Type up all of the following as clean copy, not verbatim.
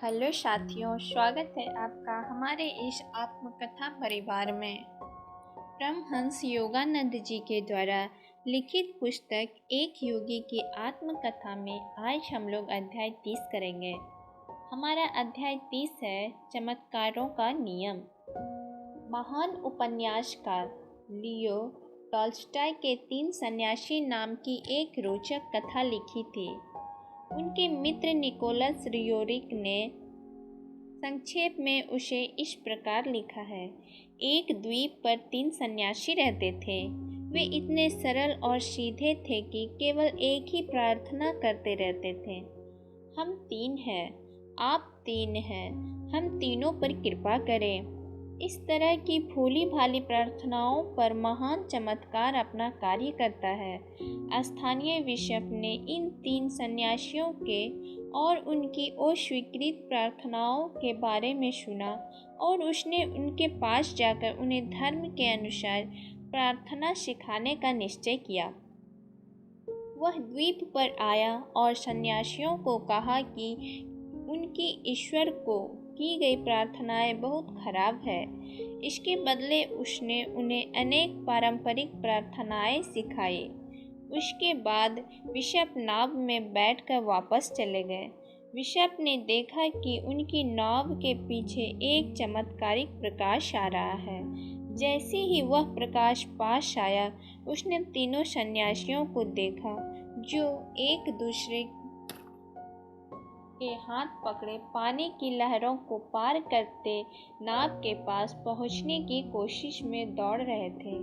Hello साथियों, स्वागत है आपका हमारे इस आत्मकथा परिवार में। परमहंस योगानंद जी के द्वारा लिखित पुस्तक एक योगी की आत्मकथा में आज हम लोग अध्याय 30 करेंगे। हमारा अध्याय 30 है चमत्कारों का नियम। महान उपन्यासकार लियो टॉल्स्टॉय के 3 सन्यासी नाम की एक रोचक कथा लिखी थी। उनके मित्र निकोलस रियोरिक ने संक्षेप में उसे इस प्रकार लिखा है। एक द्वीप पर 3 सन्यासी रहते थे। वे इतने सरल और सीधे थे कि केवल एक ही प्रार्थना करते रहते थे। हम 3 हैं, आप 3 हैं, हम तीनों पर कृपा करें। इस तरह की भोली भाली प्रार्थनाओं पर महान चमत्कार अपना कार्य करता है। स्थानीय बिशप ने इन 3 सन्यासियों के और उनकी अस्वीकृत प्रार्थनाओं के बारे में सुना और उसने उनके पास जाकर उन्हें धर्म के अनुसार प्रार्थना सिखाने का निश्चय किया। वह द्वीप पर आया और सन्यासियों को कहा कि उनकी ईश्वर को की गई प्रार्थनाएं बहुत खराब है। इसके बदले उसने उन्हें अनेक पारंपरिक प्रार्थनाएं सिखाई। उसके बाद बिशप नाव में बैठकर वापस चले गए। बिशप ने देखा कि उनकी नाव के पीछे एक चमत्कारिक प्रकाश आ रहा है। जैसे ही वह प्रकाश पास आया, उसने तीनों सन्यासियों को देखा जो एक दूसरे के हाथ पकड़े पानी की लहरों को पार करते नाव के पास पहुंचने की कोशिश में दौड़ रहे थे।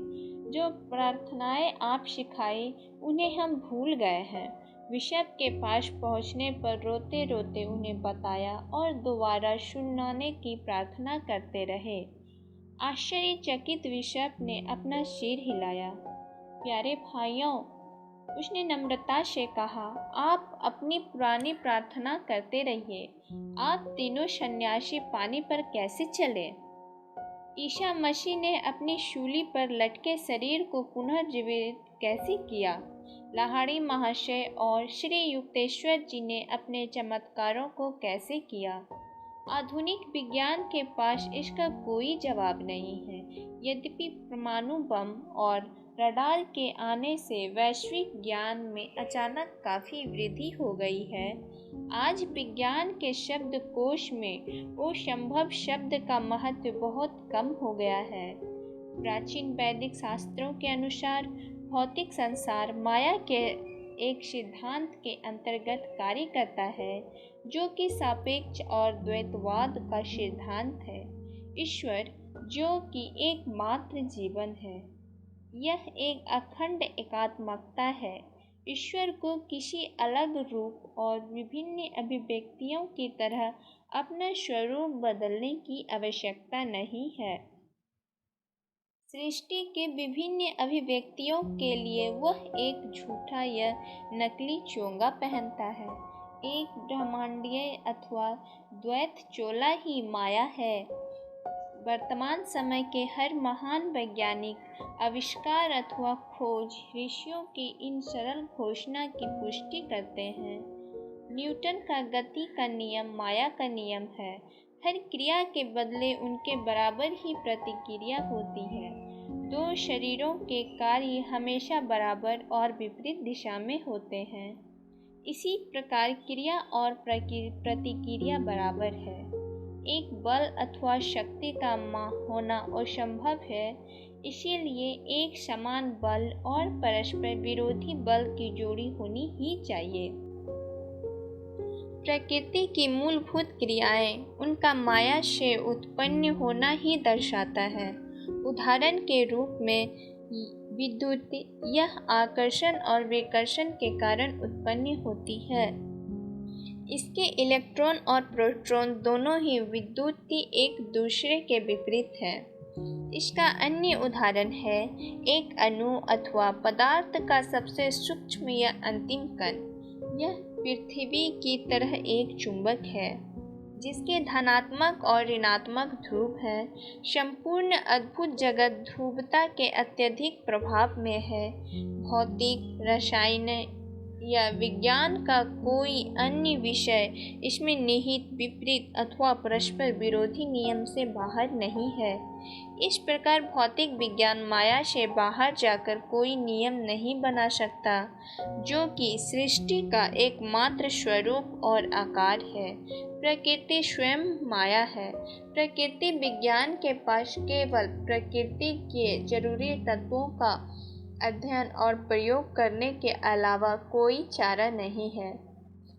जो प्रार्थनाएं आप सिखाई उन्हें हम भूल गए हैं। बिशप के पास पहुंचने पर रोते रोते उन्हें बताया और दोबारा सुनाने की प्रार्थना करते रहे। आश्चर्यचकित बिशप ने अपना सिर हिलाया। प्यारे भाइयों, उसने नम्रता से कहा, आप अपनी पुरानी प्रार्थना करते रहिए। आप तीनों सन्यासी पानी पर कैसे चले? ईसा मसीह ने अपनी शूली पर लटके शरीर को पुनर्जीवित कैसे किया? लाहिड़ी महाशय और श्री युक्तेश्वर जी ने अपने चमत्कारों को कैसे किया? आधुनिक विज्ञान के पास इसका कोई जवाब नहीं है। यद्यपि परमाणु बम और रडार के आने से वैश्विक ज्ञान में अचानक काफ़ी वृद्धि हो गई है, आज विज्ञान के शब्दकोश में असंभव शब्द का महत्व बहुत कम हो गया है। प्राचीन वैदिक शास्त्रों के अनुसार भौतिक संसार माया के एक सिद्धांत के अंतर्गत कार्य करता है, जो कि सापेक्ष और द्वैतवाद का सिद्धांत है। ईश्वर जो कि एकमात्र जीवन है, यह एक अखंड एकात्मकता है। ईश्वर को किसी अलग रूप और विभिन्न अभिव्यक्तियों की तरह अपना स्वरूप बदलने की आवश्यकता नहीं है। सृष्टि के विभिन्न अभिव्यक्तियों के लिए वह एक झूठा या नकली चोंगा पहनता है। एक ब्रह्मांडीय अथवा द्वैत चोला ही माया है। वर्तमान समय के हर महान वैज्ञानिक आविष्कार अथवा खोज ऋषियों की इन सरल घोषणा की पुष्टि करते हैं। न्यूटन का गति का नियम माया का नियम है। हर क्रिया के बदले उनके बराबर ही प्रतिक्रिया होती है। 2 शरीरों के कार्य हमेशा बराबर और विपरीत दिशा में होते हैं। इसी प्रकार क्रिया और प्रतिक्रिया बराबर है। एक बल अथवा शक्ति का होना असंभव है, इसीलिए एक समान बल और परस्पर विरोधी बल की जोड़ी होनी ही चाहिए। प्रकृति की मूलभूत क्रियाएं उनका माया से उत्पन्न होना ही दर्शाता है। उदाहरण के रूप में विद्युत यह आकर्षण और विकर्षण के कारण उत्पन्न होती है। इसके इलेक्ट्रॉन और प्रोटॉन दोनों ही विद्युत एक दूसरे के विपरीत हैं। इसका अन्य उदाहरण है एक अणु अथवा पदार्थ का सबसे सूक्ष्म या अंतिम कण। यह पृथ्वी की तरह एक चुंबक है, जिसके धनात्मक और ऋणात्मक ध्रुव हैं। संपूर्ण अद्भुत जगत ध्रुवता के अत्यधिक प्रभाव में है। भौतिक, रासायनिक या विज्ञान का कोई अन्य विषय इसमें निहित विपरीत अथवा परस्पर विरोधी नियम से बाहर नहीं है। इस प्रकार भौतिक विज्ञान माया से बाहर जाकर कोई नियम नहीं बना सकता, जो कि सृष्टि का एकमात्र स्वरूप और आकार है। प्रकृति स्वयं माया है। प्रकृति विज्ञान के पास केवल प्रकृति के जरूरी तत्वों का अध्ययन और प्रयोग करने के अलावा कोई चारा नहीं है।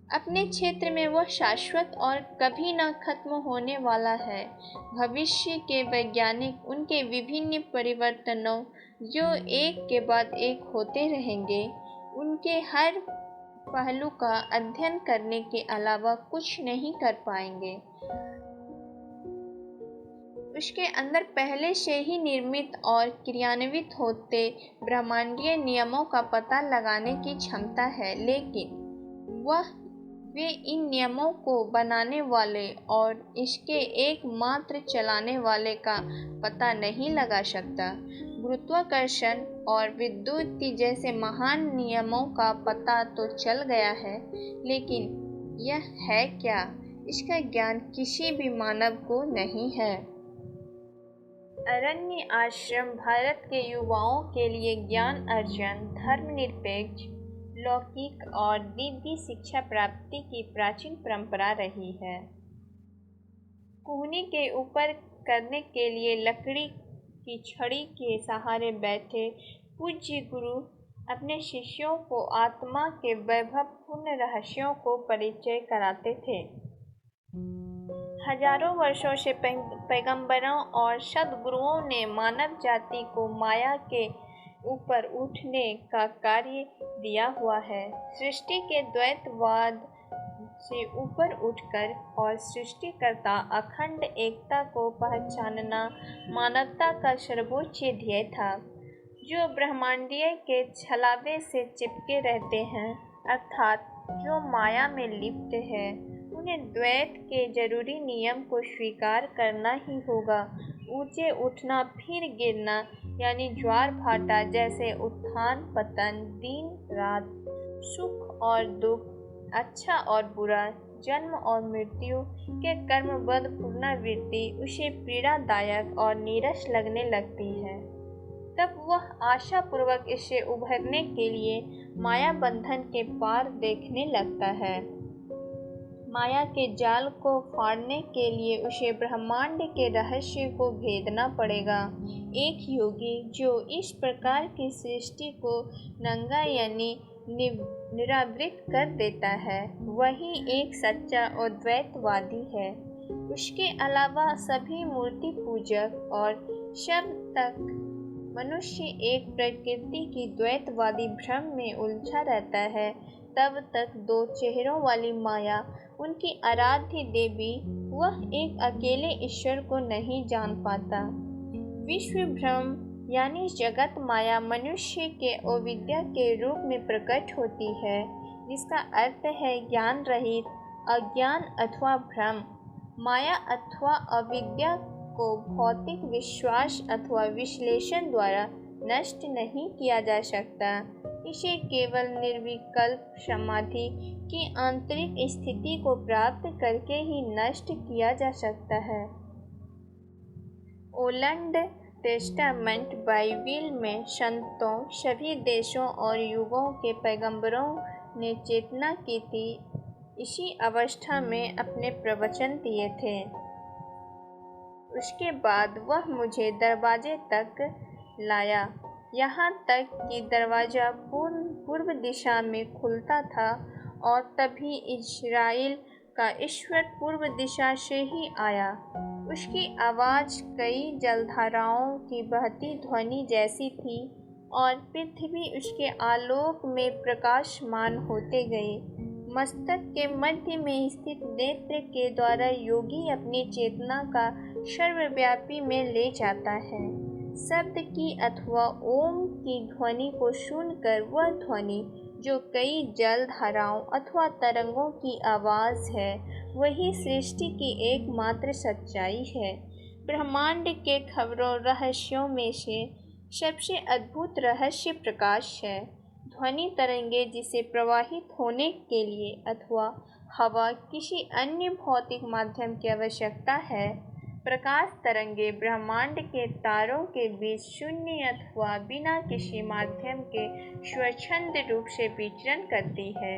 अपने क्षेत्र में वह शाश्वत और कभी न खत्म होने वाला है। भविष्य के वैज्ञानिक उनके विभिन्न परिवर्तनों जो एक के बाद एक होते रहेंगे, उनके हर पहलू का अध्ययन करने के अलावा कुछ नहीं कर पाएंगे। उसके अंदर पहले से ही निर्मित और क्रियान्वित होते ब्रह्मांडीय नियमों का पता लगाने की क्षमता है, लेकिन वे इन नियमों को बनाने वाले और इसके एकमात्र चलाने वाले का पता नहीं लगा सकता। गुरुत्वाकर्षण और विद्युत जैसे महान नियमों का पता तो चल गया है, लेकिन यह है क्या, इसका ज्ञान किसी भी मानव को नहीं है। अरण्य आश्रम भारत के युवाओं के लिए ज्ञान अर्जन, धर्मनिरपेक्ष, लौकिक और दिव्य शिक्षा प्राप्ति की प्राचीन परंपरा रही है। कूहनी के ऊपर करने के लिए लकड़ी की छड़ी के सहारे बैठे पूज्य गुरु अपने शिष्यों को आत्मा के वैभवपूर्ण रहस्यों को परिचय कराते थे। हजारों वर्षों से पैगंबरों और सद्गुरुओं ने मानव जाति को माया के ऊपर उठने का कार्य दिया हुआ है। सृष्टि के द्वैतवाद से ऊपर उठकर और सृष्टिकर्ता अखंड एकता को पहचानना मानवता का सर्वोच्च ध्येय था। जो ब्रह्मांडीय के छलावे से चिपके रहते हैं, अर्थात जो माया में लिप्त है, उन्हें द्वैत के जरूरी नियम को स्वीकार करना ही होगा। ऊंचे उठना फिर गिरना यानी ज्वार भाटा जैसे उत्थान पतन, दिन रात, सुख और दुख, अच्छा और बुरा, जन्म और मृत्यु के कर्मबद्ध पुनरावृत्ति उसे पीड़ादायक और नीरस लगने लगती है। तब वह आशापूर्वक इससे उभरने के लिए माया बंधन के पार देखने लगता है। माया के जाल को फाड़ने के लिए उसे ब्रह्मांड के रहस्य को भेदना पड़ेगा। एक योगी जो इस प्रकार की सृष्टि को नंगा यानी निरावृत कर देता है, वही एक सच्चा अद्वैतवादी है। उसके अलावा सभी मूर्ति पूजक और शब तक मनुष्य एक प्रकृति की द्वैतवादी भ्रम में उलझा रहता है, तब तक दो चेहरों वाली माया, उनकी आराध्य देवी, वह एक अकेले ईश्वर को नहीं जान पाता। विश्व भ्रम यानी जगत माया मनुष्य के अविद्या के रूप में प्रकट होती है, जिसका अर्थ है ज्ञान रहित, अज्ञान अथवा भ्रम। माया अथवा अविद्या को भौतिक विश्वास अथवा विश्लेषण द्वारा नष्ट नहीं किया जा सकता। इसे केवल निर्विकल्प समाधि की आंतरिक स्थिति को प्राप्त करके ही नष्ट किया जा सकता है। ओल्ड टेस्टामेंट बाइबिल में संतों, सभी देशों और युगों के पैगंबरों ने चेतना की थी, इसी अवस्था में अपने प्रवचन दिए थे। उसके बाद वह मुझे दरवाजे तक लाया, यहाँ तक कि दरवाज़ा पूर्व दिशा में खुलता था, और तभी इज़राइल का ईश्वर पूर्व दिशा से ही आया। उसकी आवाज़ कई जलधाराओं की बहती ध्वनि जैसी थी, और पृथ्वी उसके आलोक में प्रकाशमान होते गए। मस्तक के मध्य में स्थित नेत्र के द्वारा योगी अपनी चेतना का सर्वव्यापी में ले जाता है। शब्द की अथवा ओम की ध्वनि को सुनकर वह ध्वनि जो कई जल धाराओं अथवा तरंगों की आवाज़ है, वही सृष्टि की एकमात्र सच्चाई है। ब्रह्मांड के खबरों रहस्यों में से सबसे अद्भुत रहस्य प्रकाश है। ध्वनि तरंगे जिसे प्रवाहित होने के लिए अथवा हवा किसी अन्य भौतिक माध्यम की आवश्यकता है। प्रकाश तरंगे ब्रह्मांड के तारों के बीच शून्य अथवा बिना किसी माध्यम के स्वच्छंद रूप से विचरण करती है।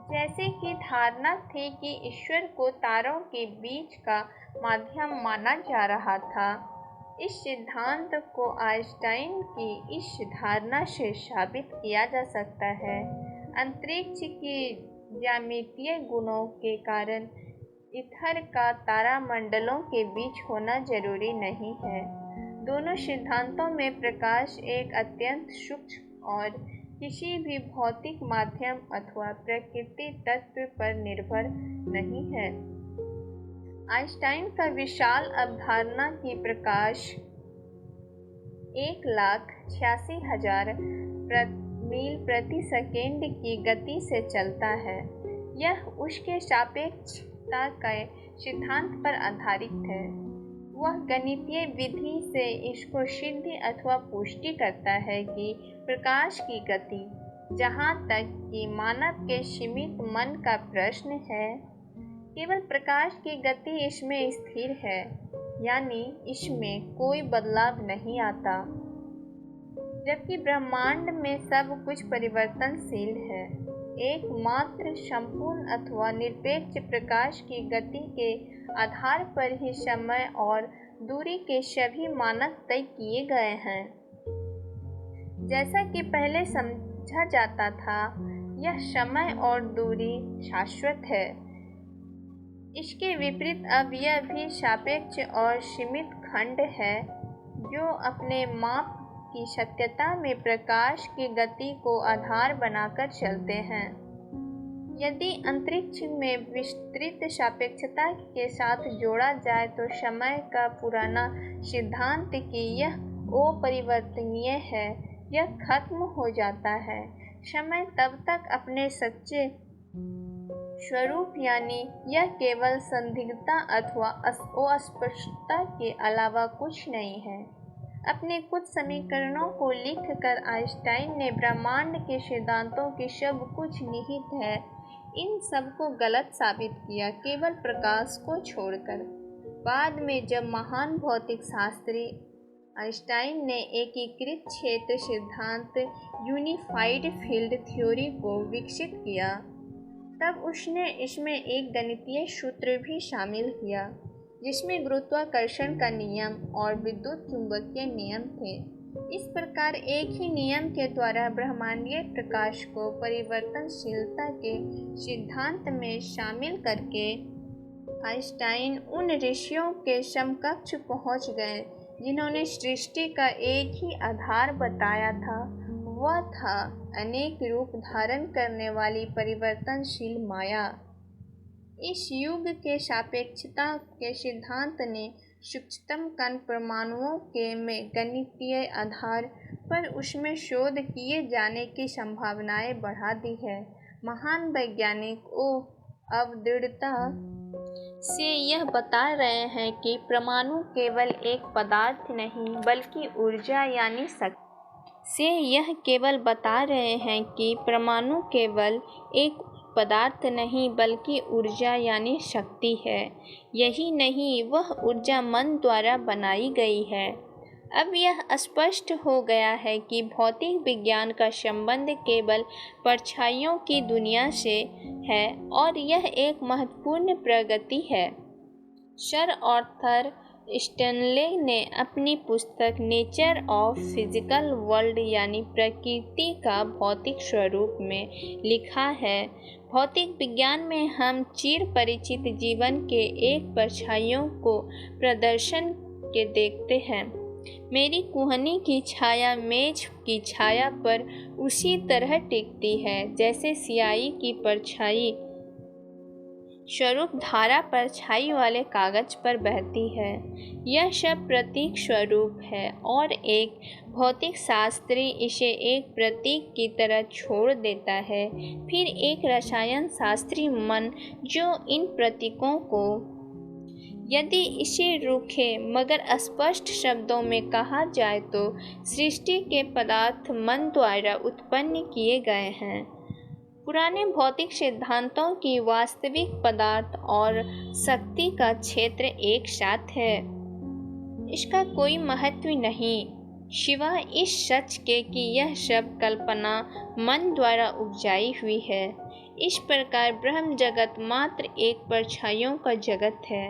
जैसे कि धारणा थी कि ईश्वर को तारों के बीच का माध्यम माना जा रहा था। इस सिद्धांत को आइंस्टाइन की इस धारणा से साबित किया जा सकता है। अंतरिक्ष की ज्यामितीय गुणों के कारण ईथर का तारामंडलों के बीच होना जरूरी नहीं है। दोनों सिद्धांतों में प्रकाश एक अत्यंत सूक्ष्म और किसी भी भौतिक माध्यम अथवा प्रकृति तत्व पर निर्भर नहीं है। आइंस्टाइन का विशाल अवधारणा की प्रकाश 1,86,000 मील प्रति सेकेंड की गति से चलता है। यह उसके सापेक्षता के सिद्धांत पर आधारित है। वह गणितीय विधि से इसको सिद्ध अथवा पुष्टि करता है कि प्रकाश की गति, जहाँ तक कि मानव के सीमित मन का प्रश्न है, केवल प्रकाश की गति इसमें स्थिर है, यानी इसमें कोई बदलाव नहीं आता, जबकि ब्रह्मांड में सब कुछ परिवर्तनशील है। एकमात्र संपूर्ण अथवा निरपेक्ष प्रकाश की गति के आधार पर ही समय और दूरी के सभी मानक तय किए गए हैं। जैसा कि पहले समझा जाता था, यह समय और दूरी शाश्वत है। इसके विपरीत अब यह भी सापेक्ष और सीमित खंड है, जो अपने माप की सत्यता में प्रकाश की गति को आधार बनाकर चलते हैं। यदि अंतरिक्ष में विस्तृत सापेक्षता के साथ जोड़ा जाए तो समय का पुराना सिद्धांत कि यह अपरिवर्तनीय है, यह खत्म हो जाता है। समय तब तक अपने सच्चे स्वरूप यानी यह केवल संदिग्धता अथवा अस्पष्टता के अलावा कुछ नहीं है। अपने कुछ समीकरणों को लिखकर आइंस्टाइन ने ब्रह्मांड के सिद्धांतों की सब कुछ निहित है, इन सब को गलत साबित किया, केवल प्रकाश को छोड़कर। बाद में जब महान भौतिक शास्त्री आइंस्टाइन ने एकीकृत क्षेत्र सिद्धांत यूनिफाइड फील्ड थ्योरी को विकसित किया, तब उसने इसमें एक गणितीय सूत्र भी शामिल किया, जिसमें गुरुत्वाकर्षण का नियम और विद्युत चुंबकीय नियम थे। इस प्रकार एक ही नियम के द्वारा ब्रह्मांडीय प्रकाश को परिवर्तनशीलता के सिद्धांत में शामिल करके आइंस्टाइन उन ऋषियों के समकक्ष पहुंच गए जिन्होंने सृष्टि का एक ही आधार बताया था, वह था अनेक रूप धारण करने वाली परिवर्तनशील माया। इस युग के सापेक्षता के सिद्धांत ने सूक्ष्मतम कण परमाणुओं के में गणितीय आधार पर उसमें शोध किए जाने की संभावनाएं बढ़ा दी है। महान वैज्ञानिक अब दृढ़ता से यह बता रहे हैं कि परमाणु केवल एक पदार्थ नहीं बल्कि ऊर्जा यानी शक्ति परमाणु केवल एक पदार्थ नहीं बल्कि ऊर्जा यानी शक्ति है। यही नहीं, वह ऊर्जा मन द्वारा बनाई गई है। अब यह स्पष्ट हो गया है कि भौतिक विज्ञान का संबंध केवल परछाइयों की दुनिया से है और यह एक महत्वपूर्ण प्रगति है। सर आर्थर स्टैनले ने अपनी पुस्तक नेचर ऑफ फिजिकल वर्ल्ड यानी प्रकृति का भौतिक स्वरूप में लिखा है, भौतिक विज्ञान में हम चिर परिचित जीवन के एक परछाइयों को प्रदर्शन के देखते हैं। मेरी कुहनी की छाया मेज की छाया पर उसी तरह टिकती है जैसे स्याही की परछाई स्वरूप धारा परछाई वाले कागज पर बहती है। यह सब प्रतीक स्वरूप है और एक भौतिक शास्त्री इसे एक प्रतीक की तरह छोड़ देता है। फिर एक रसायन शास्त्री मन जो इन प्रतीकों को यदि इसे रूखे मगर स्पष्ट शब्दों में कहा जाए तो सृष्टि के पदार्थ मन द्वारा उत्पन्न किए गए हैं। पुराने भौतिक सिद्धांतों की वास्तविक पदार्थ और शक्ति का क्षेत्र एक साथ है। इसका कोई महत्व नहीं सिवाय इस सच के कि यह सब कल्पना मन द्वारा उपजाई हुई है। इस प्रकार ब्रह्म जगत मात्र एक परछाइयों का जगत है।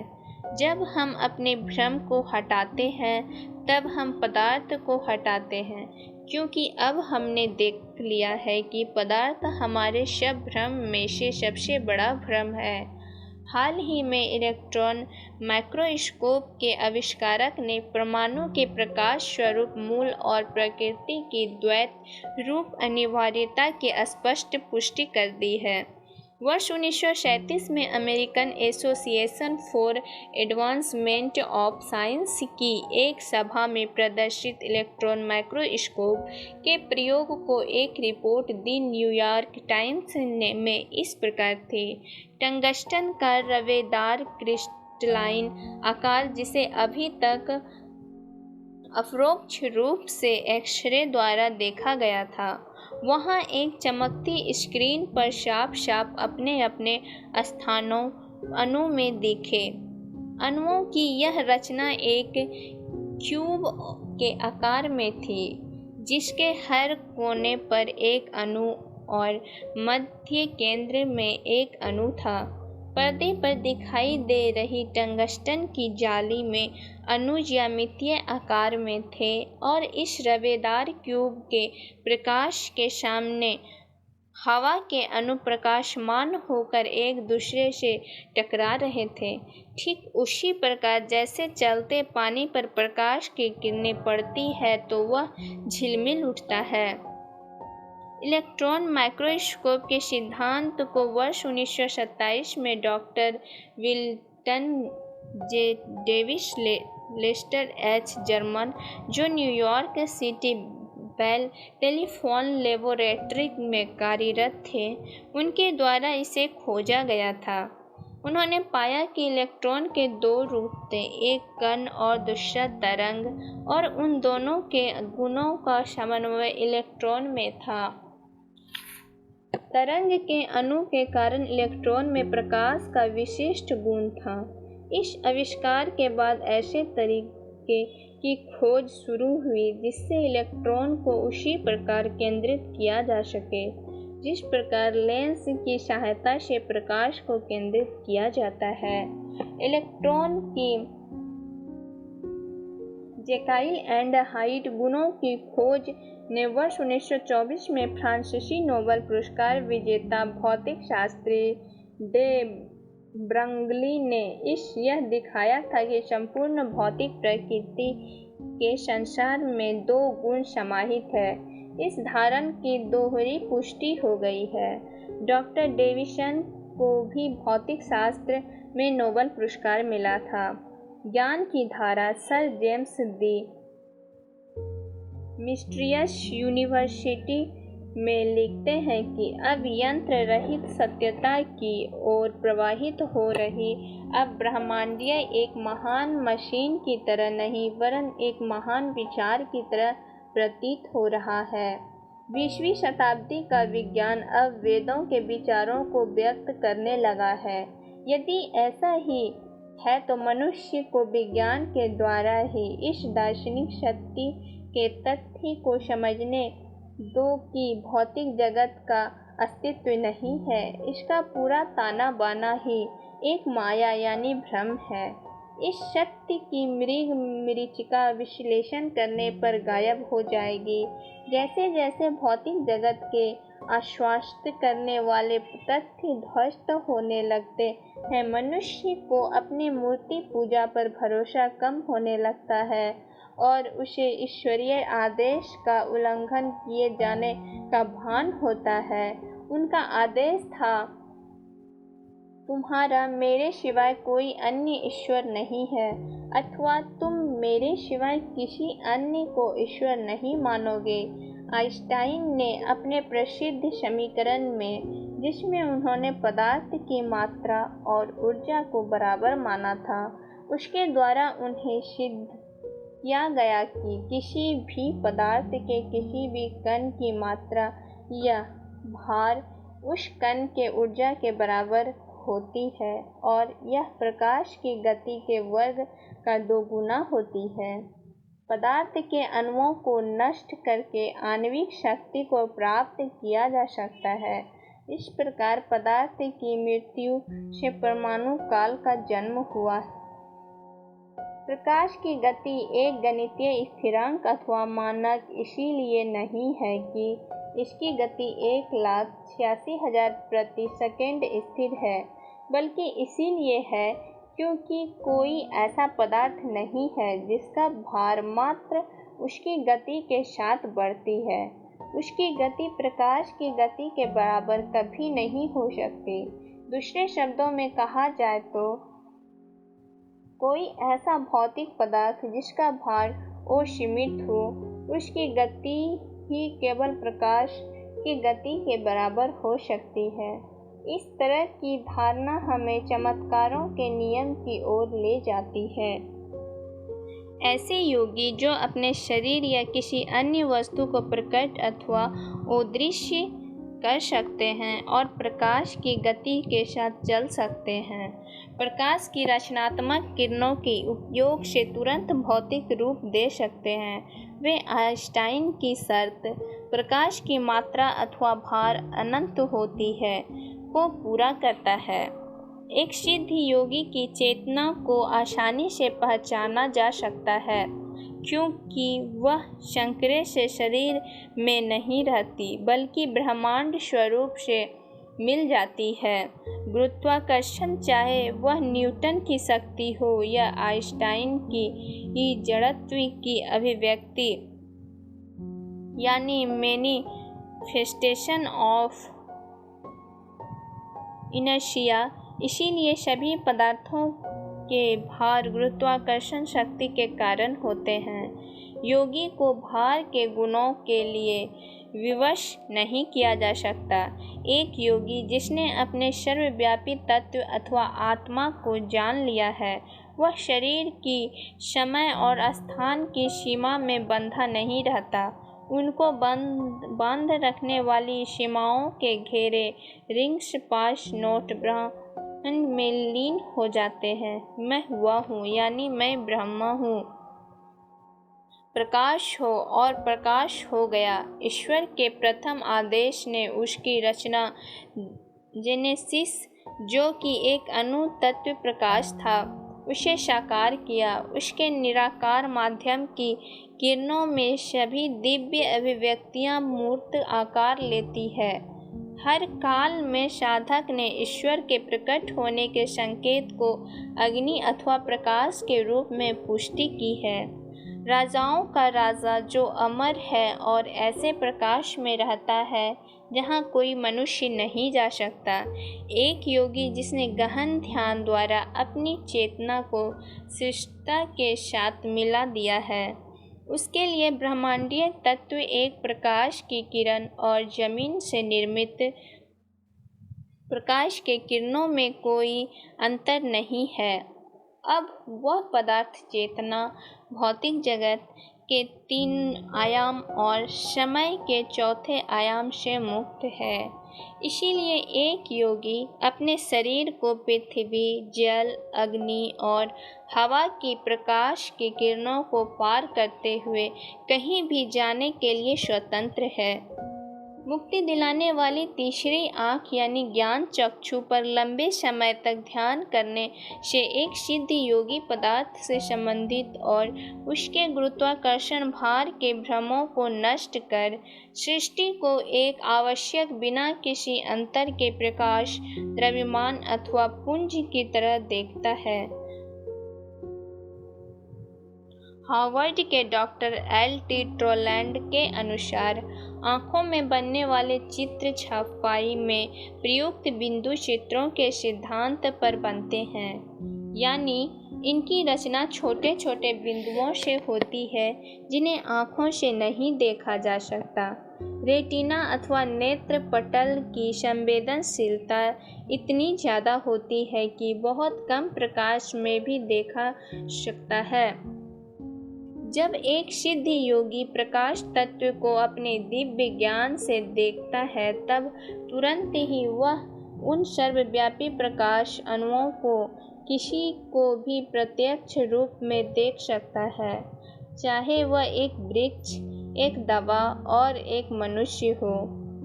जब हम अपने भ्रम को हटाते हैं तब हम पदार्थ को हटाते हैं, क्योंकि अब हमने देख लिया है कि पदार्थ हमारे सब भ्रम में से सबसे बड़ा भ्रम है। हाल ही में इलेक्ट्रॉन माइक्रोस्कोप के आविष्कारक ने परमाणु के प्रकाश स्वरूप मूल और प्रकृति की द्वैत रूप अनिवार्यता की स्पष्ट पुष्टि कर दी है। वर्ष 1937 में American association for advancement of science की एक सभा में प्रदर्शित इलेक्ट्रॉन माइक्रोस्कोप के प्रयोग को एक रिपोर्ट दी न्यूयॉर्क टाइम्स में इस प्रकार थी। टंगस्टन का रवेदार क्रिस्टलाइन आकार, जिसे अभी तक अपरोक्ष रूप से एक्सरे द्वारा देखा गया था, वहाँ एक चमकती स्क्रीन पर साफ साफ अपने अपने स्थानों अणु में दिखे। अणुओं की यह रचना एक क्यूब के आकार में थी, जिसके हर कोने पर एक अणु और मध्य केंद्र में एक अणु था। पर्दे पर दिखाई दे रही टंगस्टन की जाली में अणु ज्यामितीय आकार में थे और इस रवेदार क्यूब के प्रकाश के सामने हवा के अणु प्रकाशमान होकर एक दूसरे से टकरा रहे थे। ठीक उसी प्रकार जैसे चलते पानी पर प्रकाश की किरणें पड़ती है तो वह झिलमिल उठता है। इलेक्ट्रॉन माइक्रोस्कोप के सिद्धांत को वर्ष 1927 में doctor Wilton J Davis, Lester H German, जो New York City Bell telephone laboratory में कार्यरत थे, उनके द्वारा इसे खोजा गया था। उन्होंने पाया कि इलेक्ट्रॉन के दो रूप थे, एक कण और दूसरा तरंग, और उन दोनों के गुणों का समन्वय इलेक्ट्रॉन में था। तरंग के अणु के कारण इलेक्ट्रॉन में प्रकाश का विशिष्ट गुण था। इस आविष्कार के बाद ऐसे तरीके की खोज शुरू हुई जिससे इलेक्ट्रॉन को उसी प्रकार केंद्रित किया जा सके जिस प्रकार लेंस की सहायता से प्रकाश को केंद्रित किया जाता है। इलेक्ट्रॉन की जेकाइल एंड हाइट गुणों की खोज ने वर्ष 1924 में फ्रांसीसी नोबेल पुरस्कार विजेता भौतिक शास्त्री डे ब्रगली ने यह दिखाया था कि संपूर्ण भौतिक प्रकृति के संसार में दो गुण समाहित है। इस धारणा की दोहरी पुष्टि हो गई है। डॉक्टर डेविसन को भी भौतिक शास्त्र में नोबेल पुरस्कार मिला था। ज्ञान की धारा सर जेम्स दी मिस्टीरियस यूनिवर्सिटी में लिखते हैं कि अब यंत्र रहित सत्यता की ओर प्रवाहित हो रही अब ब्रह्मांडीय एक महान मशीन की तरह नहीं वरन एक महान विचार की तरह प्रतीत हो रहा है। 20वीं शताब्दी का विज्ञान अब वेदों के विचारों को व्यक्त करने लगा है। यदि ऐसा ही है तो मनुष्य को विज्ञान के द्वारा ही इस दार्शनिक शक्ति के तथ्य को समझने दो कि भौतिक जगत का अस्तित्व नहीं है। इसका पूरा ताना बाना ही एक माया यानी भ्रम है। इस शक्ति की मरीचिका विश्लेषण करने पर गायब हो जाएगी। जैसे जैसे भौतिक जगत के आश्वस्त करने वाले तथ्य ध्वस्त होने लगते हैं, मनुष्य को अपनी मूर्ति पूजा पर भरोसा कम होने लगता है और उसे ईश्वरीय आदेश का उल्लंघन किए जाने का भान होता है। उनका आदेश था, तुम्हारा मेरे सिवाय कोई अन्य ईश्वर नहीं है, अथवा तुम मेरे सिवाय किसी अन्य को ईश्वर नहीं मानोगे। आइंस्टाइन ने अपने प्रसिद्ध समीकरण में, जिसमें उन्होंने पदार्थ की मात्रा और ऊर्जा को बराबर माना था, उसके द्वारा उन्हें सिद्ध किया गया कि किसी भी पदार्थ के किसी भी कण की मात्रा या भार उस कण के ऊर्जा के बराबर होती है और यह प्रकाश की गति के वर्ग का 2 गुना होती है। पदार्थ के अणुओं को नष्ट करके आणविक शक्ति को प्राप्त किया जा सकता है। इस प्रकार पदार्थ की मृत्यु से परमाणु काल का जन्म हुआ। प्रकाश की गति एक गणितीय स्थिरांक अथवा मानक इसीलिए नहीं है कि इसकी गति 1,86,000 प्रति सेकंड स्थिर है, बल्कि इसीलिए है क्योंकि कोई ऐसा पदार्थ नहीं है जिसका भार मात्र उसकी गति के साथ बढ़ती है। उसकी गति प्रकाश की गति के बराबर कभी नहीं हो सकती। दूसरे शब्दों में कहा जाए तो कोई ऐसा भौतिक पदार्थ जिसका भार असीमित हो, उसकी गति ही केवल प्रकाश की गति के बराबर हो सकती है। इस तरह की धारणा हमें चमत्कारों के नियम की ओर ले जाती है। ऐसे योगी जो अपने शरीर या किसी अन्य वस्तु को प्रकट अथवा अदृश्य कर सकते हैं और प्रकाश की गति के साथ चल सकते हैं, प्रकाश की रचनात्मक किरणों के उपयोग से तुरंत भौतिक रूप दे सकते हैं, वे आइंस्टाइन की शर्त प्रकाश की मात्रा अथवा भार अनंत होती है को पूरा करता है। एक सिद्ध योगी की चेतना को आसानी से पहचाना जा सकता है क्योंकि वह संकरे से शरीर में नहीं रहती बल्कि ब्रह्मांड स्वरूप से मिल जाती है। गुरुत्वाकर्षण चाहे वह न्यूटन की शक्ति हो या आइंस्टाइन की जड़त्व की अभिव्यक्ति यानी मैनिफेस्टेशन ऑफ इनर्शिया, इसीलिए सभी पदार्थों के भार गुरुत्वाकर्षण शक्ति के कारण होते हैं। योगी को भार के गुणों के लिए विवश नहीं किया जा सकता। एक योगी जिसने अपने सर्वव्यापी तत्व अथवा आत्मा को जान लिया है, वह शरीर की समय और स्थान की सीमा में बंधा नहीं रहता। उनको बांध रखने वाली सीमाओं के घेरे रिंग्स पास नोट ब्रह्मांड में लीन हो जाते हैं। मैं हुआ हूँ यानी मैं ब्रह्म हूँ। प्रकाश हो और प्रकाश हो गया। ईश्वर के प्रथम आदेश ने उसकी रचना जेनेसिस, जो कि एक अणु तत्व प्रकाश था, उसे साकार किया। उसके निराकार माध्यम की किरणों में सभी दिव्य अभिव्यक्तियां मूर्त आकार लेती है। हर काल में साधक ने ईश्वर के प्रकट होने के संकेत को अग्नि अथवा प्रकाश के रूप में पुष्टि की है। राजाओं का राजा जो अमर है और ऐसे प्रकाश में रहता है जहाँ कोई मनुष्य नहीं जा सकता। एक योगी जिसने गहन ध्यान द्वारा अपनी चेतना को सृष्टि के साथ मिला दिया है, उसके लिए ब्रह्मांडीय तत्व एक प्रकाश की किरण और जमीन से निर्मित प्रकाश के किरणों में कोई अंतर नहीं है। अब वह पदार्थ चेतना भौतिक जगत के 3 आयाम और समय के 4थे आयाम से मुक्त है। इसीलिए एक योगी अपने शरीर को पृथ्वी, जल, अग्नि और हवा की प्रकाश की किरणों को पार करते हुए कहीं भी जाने के लिए स्वतंत्र है। मुक्ति दिलाने वाली तीसरी आँख यानी ज्ञान चक्षु पर लंबे समय तक ध्यान करने से एक सिद्ध योगी पदार्थ से संबंधित और उसके गुरुत्वाकर्षण भार के भ्रमों को नष्ट कर सृष्टि को एक आवश्यक बिना किसी अंतर के प्रकाश द्रव्यमान अथवा पुंज की तरह देखता है। हार्वर्ड के डॉक्टर L.T. ट्रोलैंड के अनुसार आँखों में बनने वाले चित्र छपाई में प्रयुक्त बिंदु चित्रों के सिद्धांत पर बनते हैं, यानी इनकी रचना छोटे छोटे बिंदुओं से होती है जिन्हें आँखों से नहीं देखा जा सकता। रेटिना अथवा नेत्र पटल की संवेदनशीलता इतनी ज़्यादा होती है कि बहुत कम प्रकाश में भी देखा सकता है। जब एक सिद्ध योगी प्रकाश तत्व को अपने दिव्य ज्ञान से देखता है, तब तुरंत ही वह उन सर्वव्यापी प्रकाश अणुओं को किसी को भी प्रत्यक्ष रूप में देख सकता है, चाहे वह एक वृक्ष, एक दवा और एक मनुष्य हो।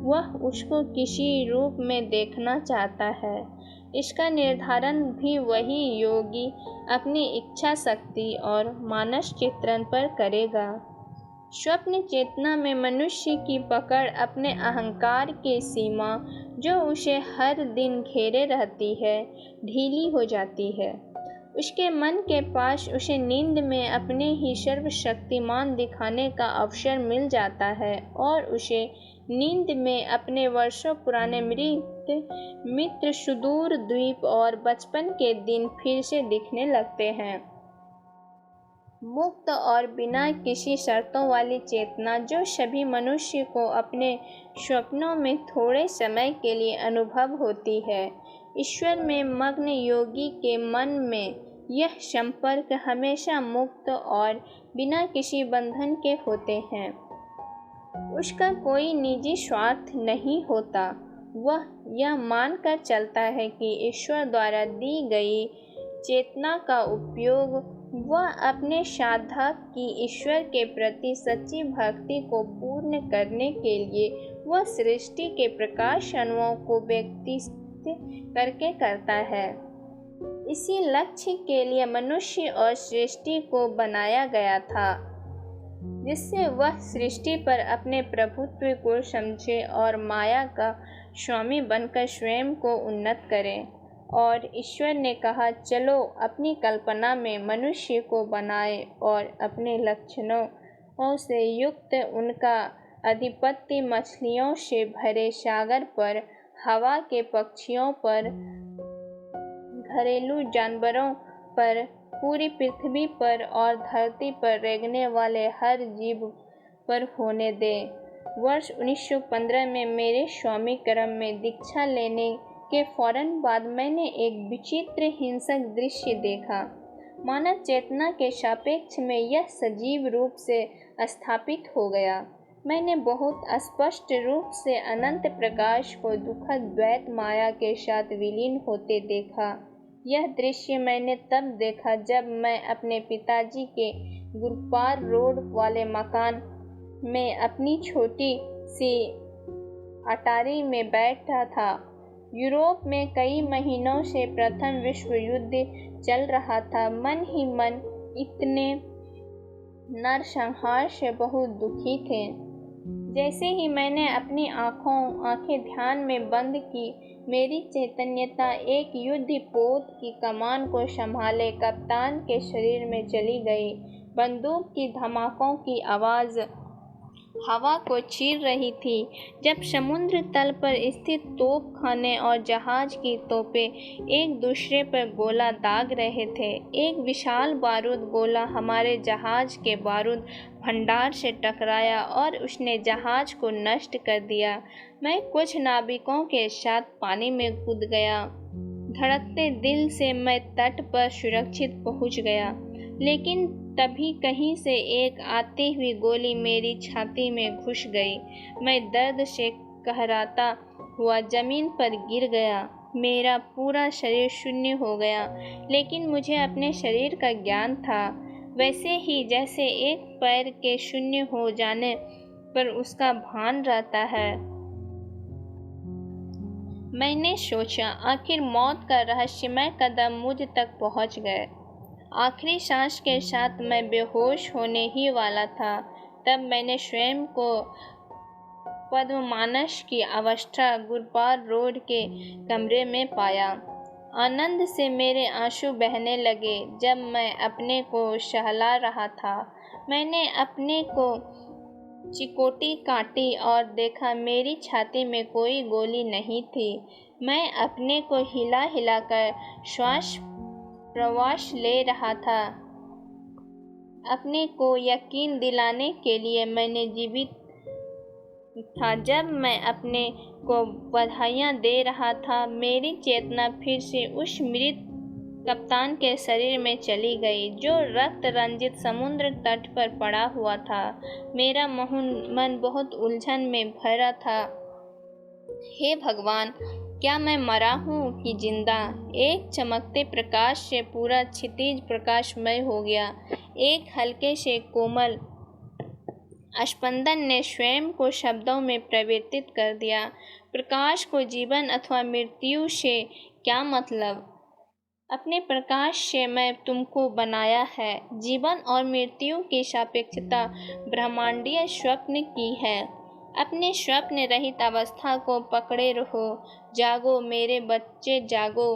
वह उसको किसी रूप में देखना चाहता है। इसका निर्धारण भी वही योगी अपनी इच्छा शक्ति और मानस चित्रण पर करेगा। स्वप्न चेतना में मनुष्य की पकड़ अपने अहंकार की सीमा, जो उसे हर दिन घेरे रहती है, ढीली हो जाती है। उसके मन के पास उसे नींद में अपने ही सर्वशक्तिमान दिखाने का अवसर मिल जाता है और उसे नींद में अपने वर्षों पुराने मृत मित्र, सुदूर द्वीप और बचपन के दिन फिर से दिखने लगते हैं। मुक्त और बिना किसी शर्तों वाली चेतना, जो सभी मनुष्य को अपने स्वप्नों में थोड़े समय के लिए अनुभव होती है। ईश्वर में मग्न योगी के मन में यह संपर्क हमेशा मुक्त और बिना किसी बंधन के होते हैं। उसका कोई निजी स्वार्थ नहीं होता। वह यह मानकर चलता है कि ईश्वर द्वारा दी गई चेतना का उपयोग वह अपने साधक की ईश्वर के प्रति सच्ची भक्ति को पूर्ण करने के लिए वह सृष्टि के प्रकाश अणुओं को व्यक्तिगत करके करता है। इसी लक्ष्य के लिए मनुष्य और सृष्टि को बनाया गया था, जिससे वह सृष्टि पर अपने प्रभुत्व को समझे और माया का स्वामी बनकर स्वयं को उन्नत करे। और ईश्वर ने कहा, चलो अपनी कल्पना में मनुष्य को बनाए और अपने लक्षणों से युक्त उनका अधिपत्य मछलियों से भरे सागर पर, हवा के पक्षियों पर, घरेलू जानवरों पर, पूरी पृथ्वी पर और धरती पर रेंगने वाले हर जीव पर होने दे। वर्ष 1915 में मेरे स्वामी क्रम में दीक्षा लेने के फौरन बाद मैंने एक विचित्र हिंसक दृश्य देखा। मानव चेतना के सापेक्ष में यह सजीव रूप से स्थापित हो गया। मैंने बहुत स्पष्ट रूप से अनंत प्रकाश को दुखद द्वैत माया के साथ विलीन होते देखा। यह दृश्य मैंने तब देखा जब मैं अपने पिताजी के गुरुपार रोड वाले मकान में अपनी छोटी सी अटारी में बैठा था। यूरोप में कई महीनों से प्रथम विश्व युद्ध चल रहा था। मन ही मन इतने नरसंहार से बहुत दुखी थे। जैसे ही मैंने अपनी आंखें ध्यान में बंद की, मेरी चैतन्यता एक युद्धपोत की कमान को संभाले कप्तान के शरीर में चली गई। बंदूक की धमाकों की आवाज़ हवा को चीर रही थी। जब समुद्र तल पर स्थित तोप खाने और जहाज की तोपें एक दूसरे पर गोला दाग रहे थे, एक विशाल बारूद गोला हमारे जहाज के बारूद भंडार से टकराया और उसने जहाज को नष्ट कर दिया। मैं कुछ नाविकों के साथ पानी में कूद गया। धड़कते दिल से मैं तट पर सुरक्षित पहुंच गया, लेकिन तभी कहीं से एक आती हुई गोली मेरी छाती में घुस गई। मैं दर्द से कहराता हुआ जमीन पर गिर गया। मेरा पूरा शरीर शून्य हो गया, लेकिन मुझे अपने शरीर का ज्ञान था, वैसे ही जैसे एक पैर के शून्य हो जाने पर उसका भान रहता है। मैंने सोचा, आखिर मौत का रहस्यमय कदम मुझ तक पहुंच गए। आखिरी सांस के साथ मैं बेहोश होने ही वाला था, तब मैंने स्वयं को पद्ममानस की अवस्था गुरुपार रोड के कमरे में पाया। आनंद से मेरे आंसू बहने लगे। जब मैं अपने को सहला रहा था, मैंने अपने को चिकोटी काटी और देखा मेरी छाती में कोई गोली नहीं थी। मैं अपने को हिला हिलाकर श्वास प्रवास ले रहा था। अपने को यकीन दिलाने के लिए मैंने जीवित था। जब मैं अपने को बधाइयाँ दे रहा था, मेरी चेतना फिर से उस मृत कप्तान के शरीर में चली गई, जो रक्त रंजित समुद्र तट पर पड़ा हुआ था। मेरा मन बहुत उलझन में भरा था। हे भगवान, क्या मैं मरा हूँ कि जिंदा? एक चमकते प्रकाश से पूरा क्षितिज प्रकाशमय हो गया। एक हल्के से कोमल स्पंदन ने स्वयं को शब्दों में परिवर्तित कर दिया। प्रकाश को जीवन अथवा मृत्यु से क्या मतलब? अपने प्रकाश से मैं तुमको बनाया है। जीवन और मृत्यु की सापेक्षता ब्रह्मांडीय स्वप्न की है। अपने स्वप्न रहित अवस्था को पकड़े रहो। जागो मेरे बच्चे, जागो।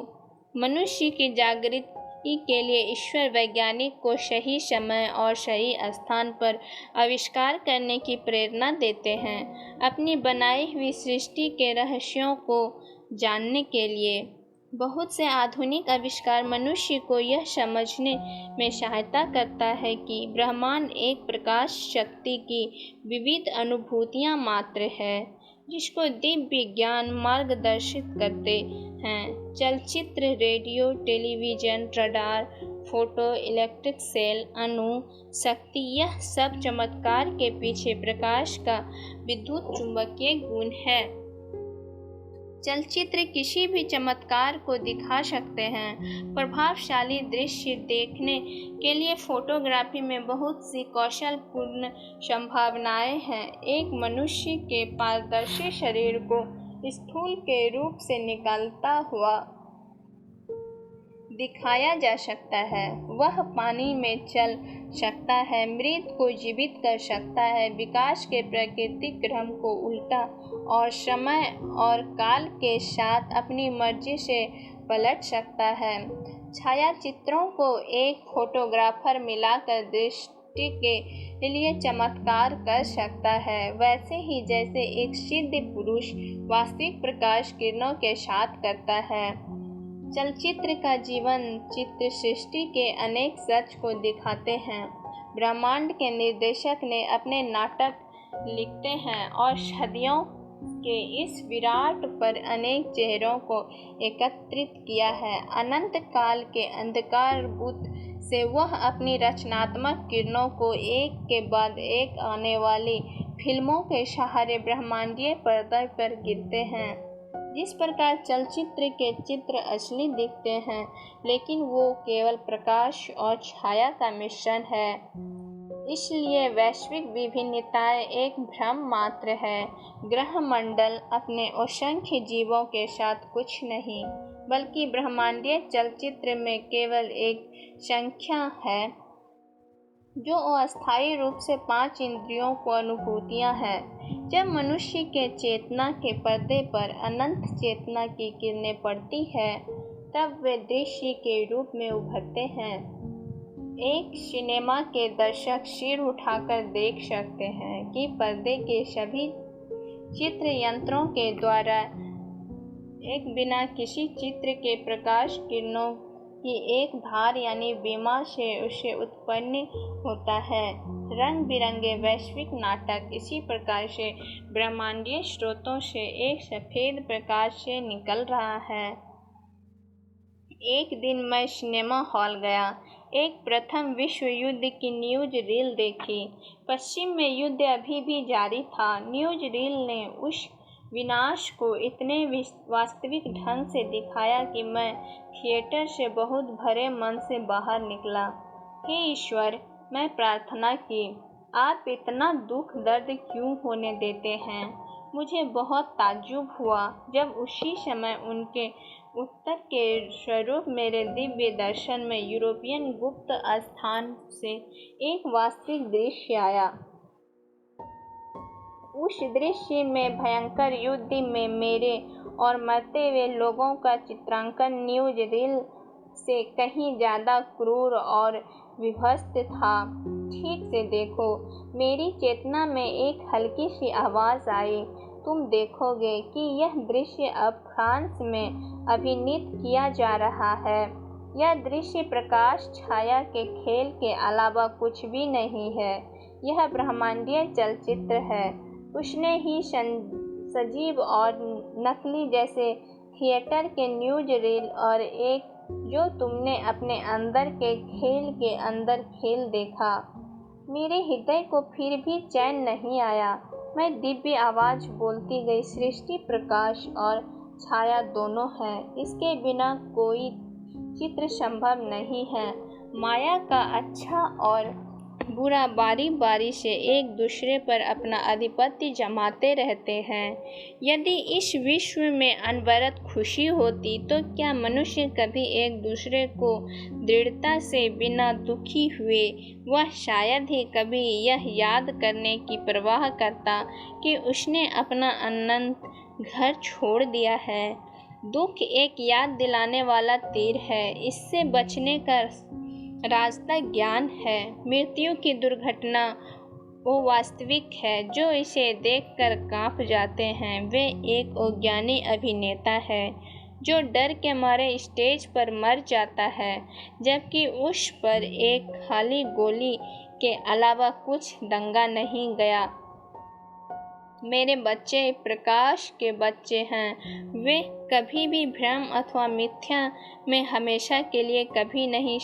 मनुष्य की जागृति के लिए ईश्वर वैज्ञानिक को सही समय और सही स्थान पर आविष्कार करने की प्रेरणा देते हैं, अपनी बनाई हुई सृष्टि के रहस्यों को जानने के लिए। बहुत से आधुनिक आविष्कार मनुष्य को यह समझने में सहायता करता है कि ब्रह्मांड एक प्रकाश शक्ति की विविध अनुभूतियां मात्र है, जिसको दिव्य ज्ञान मार्गदर्शित करते हैं। चलचित्र, radio, television, radar, photo, electric cell, अणु शक्ति, यह सब चमत्कार के पीछे प्रकाश का विद्युत चुंबकीय गुण है। चलचित्र किसी भी चमत्कार को दिखा सकते हैं। प्रभावशाली दृश्य देखने के लिए फोटोग्राफी में बहुत सी कौशलपूर्ण संभावनाएं हैं। एक मनुष्य के पारदर्शी शरीर को स्थूल के रूप से निकलता हुआ दिखाया जा सकता है। वह पानी में चल सकता है, मृत को जीवित कर सकता है, विकास के प्राकृतिक क्रम को उल्टा और समय और काल के साथ अपनी मर्जी से पलट सकता है। छायाचित्रों को एक फोटोग्राफर मिलाकर दृष्टि के लिए चमत्कार कर सकता है, वैसे ही जैसे एक सिद्ध पुरुष वास्तविक प्रकाश किरणों के साथ करता है। चलचित्र का जीवन चित्र सृष्टि के अनेक सच को दिखाते हैं। ब्रह्मांड के निर्देशक ने अपने नाटक लिखते हैं और सदियों के इस विराट पर अनेक चेहरों को एकत्रित किया है। अनंत काल के अंधकार बुत से वह अपनी रचनात्मक किरणों को एक के बाद एक आने वाली फिल्मों के सहारे ब्रह्मांडीय पर्दे पर गिरते हैं। जिस प्रकार चलचित्र के चित्र असली दिखते हैं, लेकिन वो केवल प्रकाश और छाया का मिश्रण है, इसलिए वैश्विक विभिन्नताएं एक भ्रम मात्र है। ग्रह मंडल अपने असंख्य जीवों के साथ कुछ नहीं, बल्कि ब्रह्मांडीय चलचित्र में केवल एक संख्या है, जो अस्थायी रूप से 5 इंद्रियों को अनुभूतियां हैं। जब मनुष्य के चेतना के पर्दे पर अनंत चेतना की किरणें पड़ती है, तब वे दृश्य के रूप में उभरते हैं। एक सिनेमा के दर्शक सिर उठाकर देख सकते हैं कि पर्दे के सभी चित्र यंत्रों के द्वारा एक बिना किसी चित्र के प्रकाश किरणों की एक धार यानी बीमा से उसे उत्पन्न होता है। रंग बिरंगे वैश्विक नाटक इसी प्रकार से ब्रह्मांडीय स्रोतों से एक सफेद प्रकाश से निकल रहा है। एक दिन मैं सिनेमा हॉल गया, एक प्रथम विश्व युद्ध की न्यूज रील देखी। पश्चिम में युद्ध अभी भी जारी था। न्यूज रील ने उस विनाश को इतने वास्तविक ढंग से दिखाया कि मैं थिएटर से बहुत भरे मन से बाहर निकला। हे ईश्वर, मैं प्रार्थना की, आप इतना दुख दर्द क्यों होने देते हैं? मुझे बहुत ताज्जुब हुआ जब उसी समय उनके उत्तर के स्वरूप मेरे दिव्य दर्शन में यूरोपियन गुप्त स्थान से एक वास्तविक दृश्य आया। उस दृश्य में भयंकर युद्ध में मेरे और मरते हुए लोगों का चित्रांकन न्यूज रील से कहीं ज़्यादा क्रूर और विभत्स था। ठीक से देखो। मेरी चेतना में एक हल्की सी आवाज़ आई, तुम देखोगे कि यह दृश्य अब फ्रांस में अभिनीत किया जा रहा है। यह दृश्य प्रकाश छाया के खेल के अलावा कुछ भी नहीं है। यह ब्रह्मांडीय चलचित्र है। उसने ही सजीव और नकली जैसे थिएटर के न्यूज रील और एक जो तुमने अपने अंदर के अंदर खेल देखा। मेरे हृदय को फिर भी चैन नहीं आया। मैं दिव्य आवाज बोलती गई, सृष्टि प्रकाश और छाया दोनों है। इसके बिना कोई चित्र संभव नहीं है। माया का अच्छा और बुरा बारी बारी से एक दूसरे पर अपना आधिपत्य जमाते रहते हैं। यदि इस विश्व में अनवरत खुशी होती तो क्या मनुष्य कभी एक दूसरे को दृढ़ता से बिना दुखी हुए वह शायद ही कभी यह याद करने की परवाह करता कि उसने अपना अनंत घर छोड़ दिया है। दुख एक याद दिलाने वाला तीर है। इससे बचने का रास्ता ज्ञान है। मृत्यु की दुर्घटना वो वास्तविक है जो इसे देखकर कांप जाते हैं। वे एक अज्ञानी अभिनेता है जो डर के मारे स्टेज पर मर जाता है, जबकि उस पर एक खाली गोली के अलावा कुछ दंगा नहीं गया। मेरे बच्चे प्रकाश के बच्चे हैं। वे कभी भी भ्रम अथवा मिथ्या में हमेशा के लिए कभी नहीं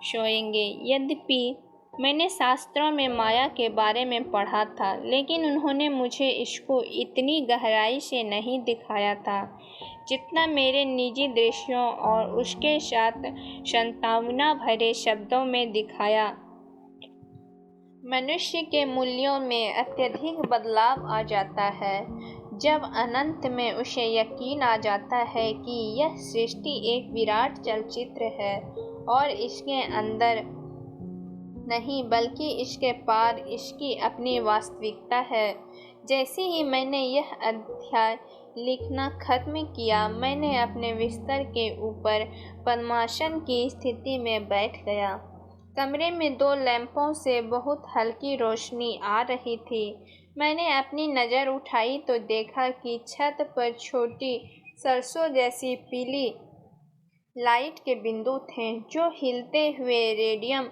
सोएंगे। यद्यपि मैंने शास्त्रों में माया के बारे में पढ़ा था, लेकिन उन्होंने मुझे इसको इतनी गहराई से नहीं दिखाया था जितना मेरे निजी दृश्यों और उसके साथ संतावना भरे शब्दों में दिखाया। मनुष्य के मूल्यों में अत्यधिक बदलाव आ जाता है जब अनंत में उसे यकीन आ जाता है कि यह सृष्टि एक विराट चलचित्र है और इसके अंदर नहीं बल्कि इसके पार इसकी अपनी वास्तविकता है। जैसे ही मैंने यह अध्याय लिखना खत्म किया, मैंने अपने बिस्तर के ऊपर पद्मासन की स्थिति में बैठ गया। कमरे में 2 लैंपों से बहुत हल्की रोशनी आ रही थी। मैंने अपनी नज़र उठाई तो देखा कि छत पर छोटी सरसों जैसी पीली लाइट के बिंदु थे जो हिलते हुए रेडियम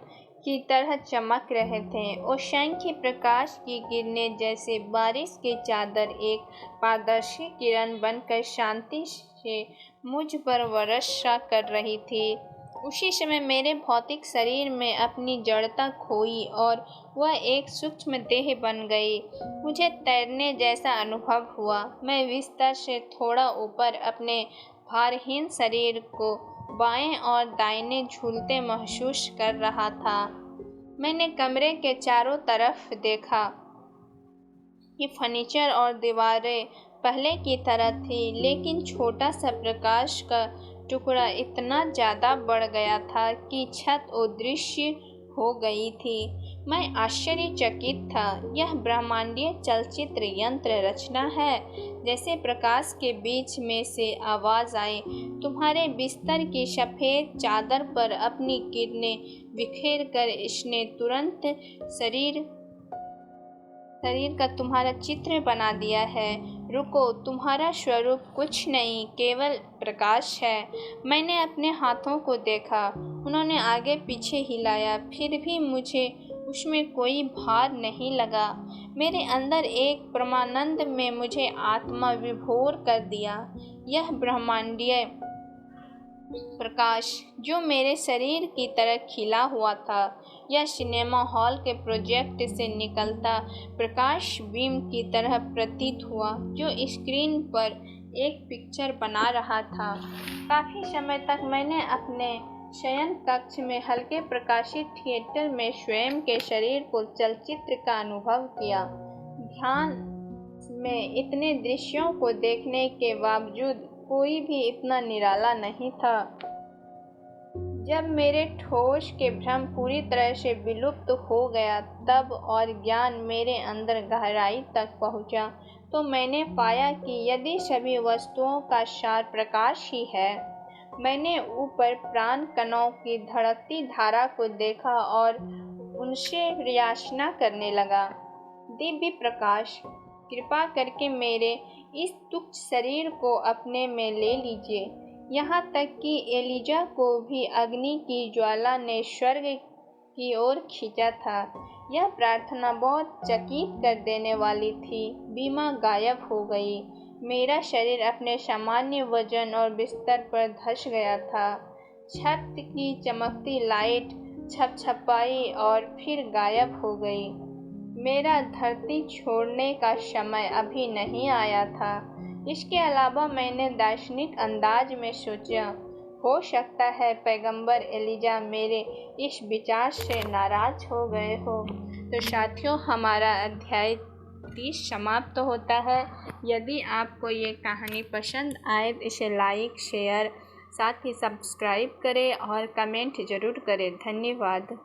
की तरह चमक रहे थे। असंख्य प्रकाश की किरणें जैसे बारिश की चादर एक पारदर्शी किरण बनकर शांति से मुझ पर वर्षा कर रही थी। उसी समय मेरे भौतिक शरीर में अपनी जड़ता खोई और वह एक सूक्ष्म देह बन गई। मुझे तैरने जैसा अनुभव हुआ। मैं बिस्तर से थोड़ा ऊपर अपने भारहीन शरीर को बाएं और दाहिने झूलते महसूस कर रहा था। मैंने कमरे के चारों तरफ देखा कि फर्नीचर और दीवारें पहले की तरह थी, लेकिन छोटा सा प्रकाश का टुकड़ा इतना ज़्यादा बढ़ गया था कि छत अदृश्य हो गई थी। मैं आश्चर्यचकित था। यह ब्रह्मांडीय चलचित्र यंत्र रचना है। जैसे प्रकाश के बीच में से आवाज़ आई, तुम्हारे बिस्तर की सफ़ेद चादर पर अपनी किरणें बिखेर कर इसने तुरंत शरीर का तुम्हारा चित्र बना दिया है। रुको, तुम्हारा स्वरूप कुछ नहीं, केवल प्रकाश है। मैंने अपने हाथों को देखा। उन्होंने आगे पीछे हिलाया, फिर भी मुझे उसमें कोई भार नहीं लगा। मेरे अंदर एक परमानंद में मुझे आत्मा विभोर कर दिया। यह ब्रह्मांडीय प्रकाश जो मेरे शरीर की तरह खिला हुआ था, यह सिनेमा हॉल के प्रोजेक्ट से निकलता प्रकाश बीम की तरह प्रतीत हुआ जो स्क्रीन पर एक पिक्चर बना रहा था। काफ़ी समय तक मैंने अपने शयन कक्ष में हल्के प्रकाशित थिएटर में स्वयं के शरीर को चलचित्र का अनुभव किया। ध्यान में इतने दृश्यों को देखने के बावजूद कोई भी इतना निराला नहीं था। जब मेरे ठोस के भ्रम पूरी तरह से विलुप्त हो गया तब और ज्ञान मेरे अंदर गहराई तक पहुंचा, तो मैंने पाया कि यदि सभी वस्तुओं का सार प्रकाश ही है। मैंने ऊपर प्राण कणों की धड़कती धारा को देखा और उनसे याचना करने लगा। दिव्य प्रकाश, कृपा करके मेरे इस तुच्छ शरीर को अपने में ले लीजिए। यहाँ तक कि एलिजा को भी अग्नि की ज्वाला ने स्वर्ग की ओर खींचा था। यह प्रार्थना बहुत चकित कर देने वाली थी। बीमा गायब हो गई। मेरा शरीर अपने सामान्य वजन और बिस्तर पर धंस गया था। छत की चमकती लाइट छपछपाई और फिर गायब हो गई। मेरा धरती छोड़ने का समय अभी नहीं आया था। इसके अलावा मैंने दार्शनिक अंदाज में सोचा, हो सकता है पैगंबर एलिजा मेरे इस विचार से नाराज हो गए हो। तो साथियों, हमारा अध्याय 30 समाप्त होता है। यदि आपको ये कहानी पसंद आए तो इसे लाइक, शेयर, साथ ही सब्सक्राइब करें और कमेंट ज़रूर करें। धन्यवाद।